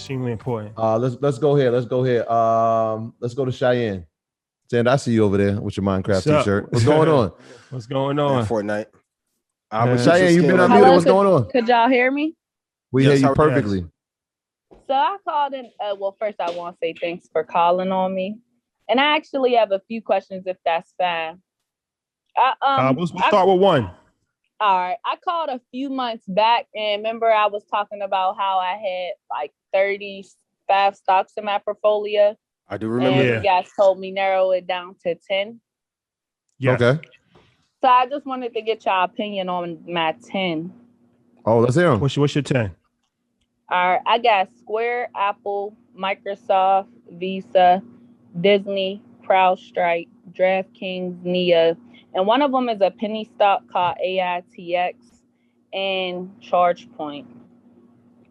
extremely important. Let's go here. Let's go here. Let's go to Cheyenne. Sand, I see you over there with your Minecraft t-shirt. What's going on? What's going on? Fortnite. Cheyenne, you've been unmuted. What's going on? Could y'all hear me? We hear you perfectly. So I called in. Well, first I want to say thanks for calling on me, and I actually have a few questions if that's fine. We'll start with one. All right. I called a few months back, and remember I was talking about how I had like 35 stocks in my portfolio. I do remember. And you guys told me narrow it down to 10. Yeah. Okay. So I just wanted to get your opinion on my 10. Oh, let's hear them. What's your 10? All right. I got Square, Apple, Microsoft, Visa, Disney, CrowdStrike, DraftKings, Nia, and one of them is a penny stock called AITX and ChargePoint.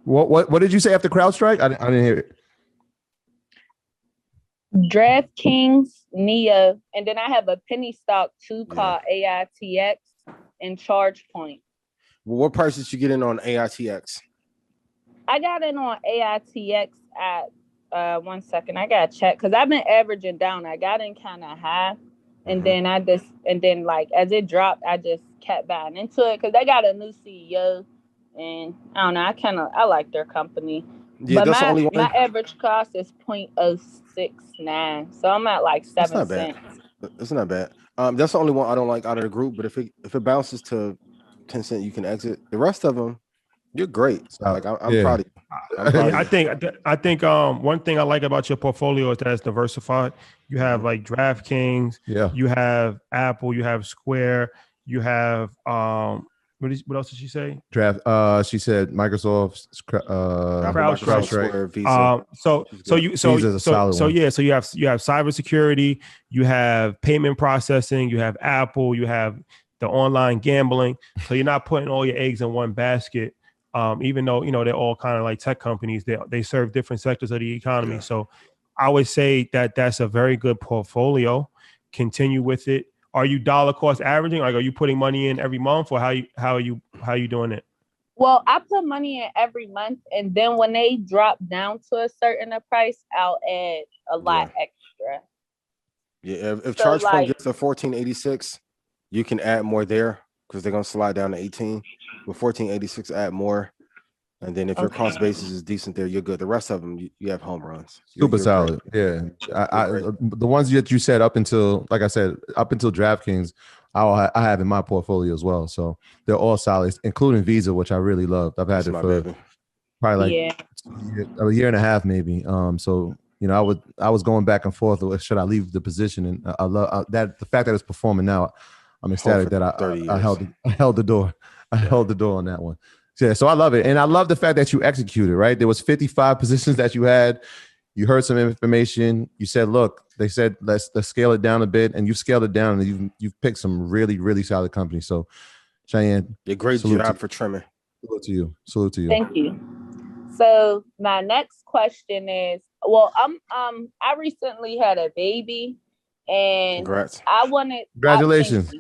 What did you say after CrowdStrike? I didn't hear it. DraftKings, Nia, and then I have a penny stock too called AITX and ChargePoint. Well, what price did you get in on AITX? I got in on AITX at 1 second. I gotta check because I've been averaging down. I got in kind of high, and then like as it dropped, I just kept buying into it because they got a new CEO, and I don't know. I like their company. Yeah, but that's the only one. My average cost is 0.069, so I'm at like 7 cents. It's not bad. That's the only one I don't like out of the group. But if it bounces to 10 cents, you can exit. The rest of them, you're great. So like I'm proud of you. I think one thing I like about your portfolio is that it's diversified. You have like DraftKings, you have Apple, you have Square, you have what else did she say? She said Microsoft, CrowdStrike, Visa. So you have cybersecurity, you have payment processing, you have Apple, you have the online gambling. So you're not putting all your eggs in one basket. Even though they're all kind of like tech companies, they serve different sectors of the economy. So I would say that that's a very good portfolio. Continue with it. Are you dollar cost averaging? Like, are you putting money in every month, or how are you doing it? Well, I put money in every month, and then when they drop down to a certain price, I'll add a lot extra. Yeah, if ChargePoint gets to 1486, you can add more there because they're gonna slide down to 18. With 1486, add more. And then if your cost basis is decent there, you're good. The rest of them, you have home runs. Super solid. Great. Yeah. The ones that you said up until DraftKings, I have in my portfolio as well. So they're all solid, including Visa, which I really loved. I've had it for probably like a year and a half, maybe. So I was going back and forth. Should I leave the position? And I love that the fact that it's performing now. I'm ecstatic that I held the door. I held the door on that one. Yeah, so I love it. And I love the fact that you executed, right? There was 55 positions that you had. You heard some information. You said, look, they said, let's scale it down a bit. And you've scaled it down, and you've picked some really, really solid companies. So, Cheyenne. Yeah, great job for trimming. Salute to you. Thank you. So my next question is, well, I recently had a baby, and congrats. Congratulations.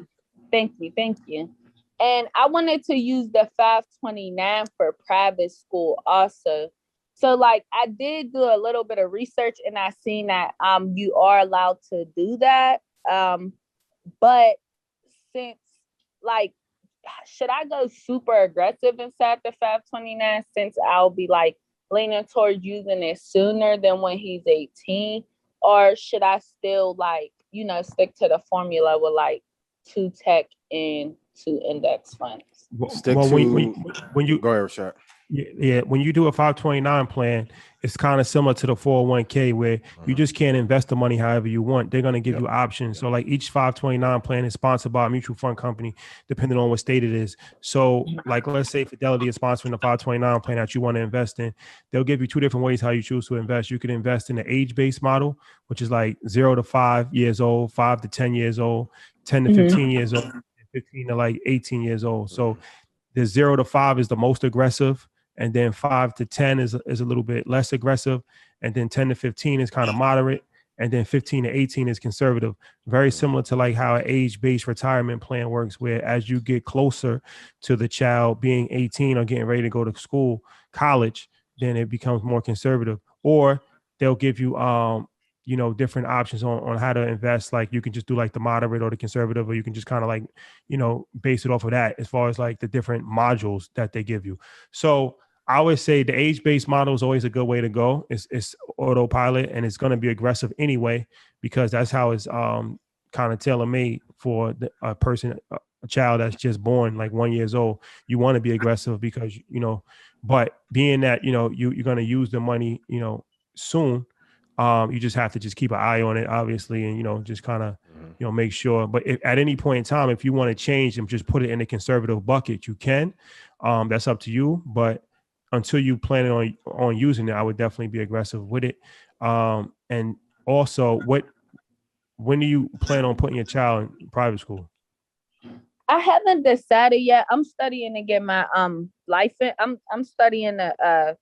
Thank you. And I wanted to use the 529 for private school also. So like I did do a little bit of research, and I seen that you are allowed to do that. But since like, should I go super aggressive inside the 529 since I'll be like leaning towards using it sooner than when he's 18? Or should I still like, stick to the formula with like 2 tech and 2 index funds? When you go ahead, Rashad. Yeah, when you do a 529 plan, it's kind of similar to the 401k where you just can't invest the money however you want. They're going to give you options. So like each 529 plan is sponsored by a mutual fund company, depending on what state it is. So like, let's say Fidelity is sponsoring the 529 plan that you want to invest in. They'll give you 2 different ways how you choose to invest. You can invest in the age-based model, which is like 0 to 5 years old, 5 to 10 years old, 10 to 15 years old, 15 to like 18 years old. So the 0 to 5 is the most aggressive. And then 5 to 10 is a little bit less aggressive. And then 10 to 15 is kind of moderate. And then 15 to 18 is conservative. Very similar to like how an age-based retirement plan works, where as you get closer to the child being 18 or getting ready to go to school, college, then it becomes more conservative. Or they'll give you different options on how to invest. Like you can just do like the moderate or the conservative, or you can just kind of like, base it off of that as far as like the different modules that they give you. So I would say the age-based model is always a good way to go. It's autopilot, and it's going to be aggressive anyway, because that's how it's kind of tailor-made for a person, a child that's just born like 1 year old. You want to be aggressive because, but being that, you're going to use the money, soon, you just have to just keep an eye on it, obviously, and, just kind of, make sure. But if, at any point in time, if you want to change them, just put it in a conservative bucket, you can. That's up to you. But until you plan on using it, I would definitely be aggressive with it. And also, when do you plan on putting your child in private school? I haven't decided yet. I'm studying to get my life. I'm studying to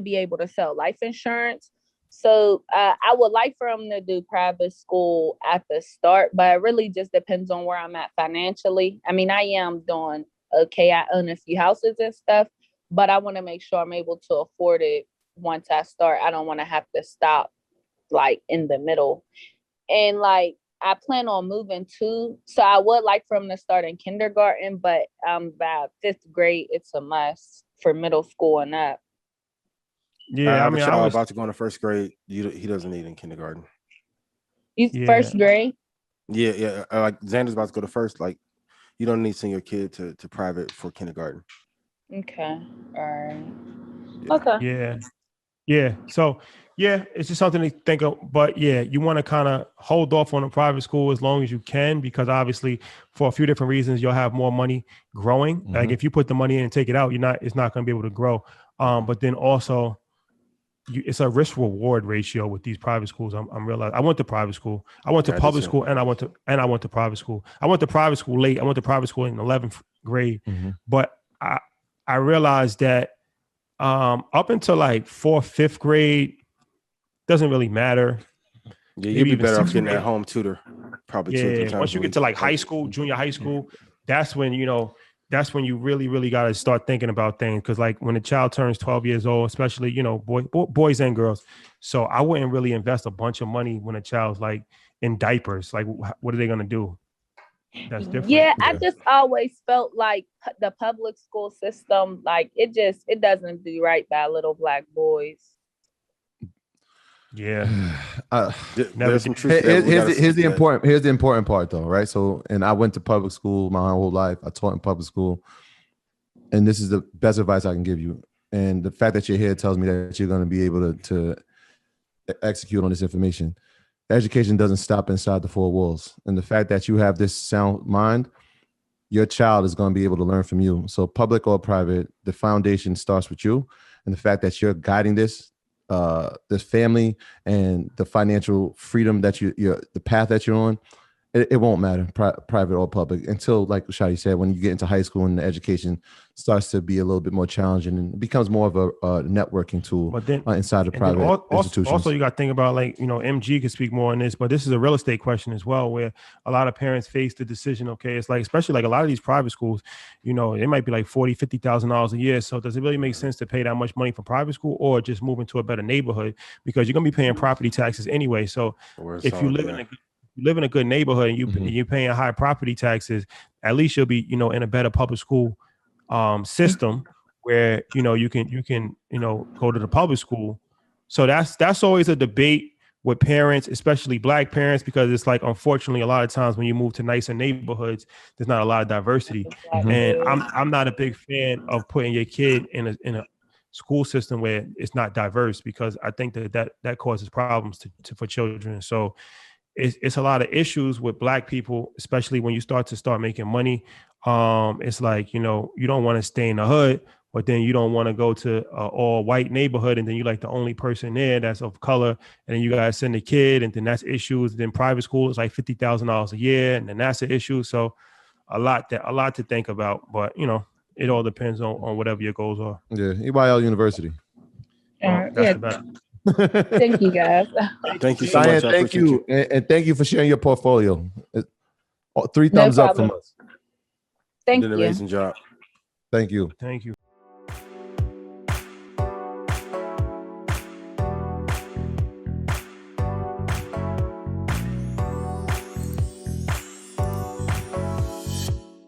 be able to sell life insurance. So I would like for them to do private school at the start, but it really just depends on where I'm at financially. I mean, I am doing okay. I own a few houses and stuff, but I want to make sure I'm able to afford it once I start. I don't want to have to stop like in the middle. And like, I plan on moving too. So I would like for them to start in kindergarten, but by 5th grade, it's a must for middle school and up. Yeah, I mean, I was about to go into 1st grade. He doesn't need in kindergarten. First grade? Yeah. Like Xander's about to go to 1st. Like, you don't need to send your kid to private for kindergarten. Okay. All right. Yeah. Okay. Yeah. So yeah, it's just something to think of. But yeah, you want to kind of hold off on a private school as long as you can, because obviously for a few different reasons, you'll have more money growing. Mm-hmm. Like if you put the money in and take it out, it's not going to be able to grow. But then also it's a risk reward ratio with these private schools. I'm realizing. I went to private school. I went to public school, and I went to private school. I went to private school late. I went to private school in 11th grade. Mm-hmm. But I realized that up until like 4th, 5th grade, doesn't really matter. Yeah, you'd be better off getting that home tutor. Probably 2 or 3 times. Once you get to like high school, junior high school, that's when you really got to start thinking about things. Because like when a child turns 12 years old, especially boys and girls, so I wouldn't really invest a bunch of money when a child's like in diapers. Like, what are they gonna do? That's different. Yeah, I just always felt like the public school system, like it doesn't do right by little Black boys. Yeah. Here's the important part though, right? So, and I went to public school my whole life. I taught in public school, and this is the best advice I can give you. And the fact that you're here tells me that you're going to be able to execute on this information. Education doesn't stop inside the 4 walls. And the fact that you have this sound mind, your child is going to be able to learn from you. So public or private, the foundation starts with you. And the fact that you're guiding this family and the financial freedom that the path that you're on, it won't matter, private or public, until, like Shadi said, when you get into high school and the education starts to be a little bit more challenging and it becomes more of a networking tool. But then, inside of private institutions. Also, you got to think about, like, MG could speak more on this, but this is a real estate question as well, where a lot of parents face the decision. Okay, it's like, especially like a lot of these private schools, it might be like $40,000, $50,000 a year. So does it really make sense to pay that much money for private school, or just move into a better neighborhood, because you're gonna be paying property taxes anyway? So if you live in a good neighborhood and you're paying high property taxes, at least you'll be, in a better public school system where, you can go to the public school. So that's always a debate with parents, especially Black parents, because it's like, unfortunately, a lot of times when you move to nicer neighborhoods, there's not a lot of diversity. Mm-hmm. And I'm not a big fan of putting your kid in a school system where it's not diverse, because I think that causes problems for children. So it's a lot of issues with Black people, especially when you start making money. It's like, you don't want to stay in the hood, but then you don't want to go to an all white neighborhood, and then you're like the only person there that's of color, and then you gotta send a kid, and then that's issues. Then private school is like $50,000 a year, and then that's an issue. So a lot to think about, but it all depends on whatever your goals are. Yeah, EYL University. That's the best. Thank you, guys. Thank you so much. Thank you. And thank you for sharing your portfolio. 3 thumbs up from us. Thank you. You did an amazing job. Thank you. Thank you.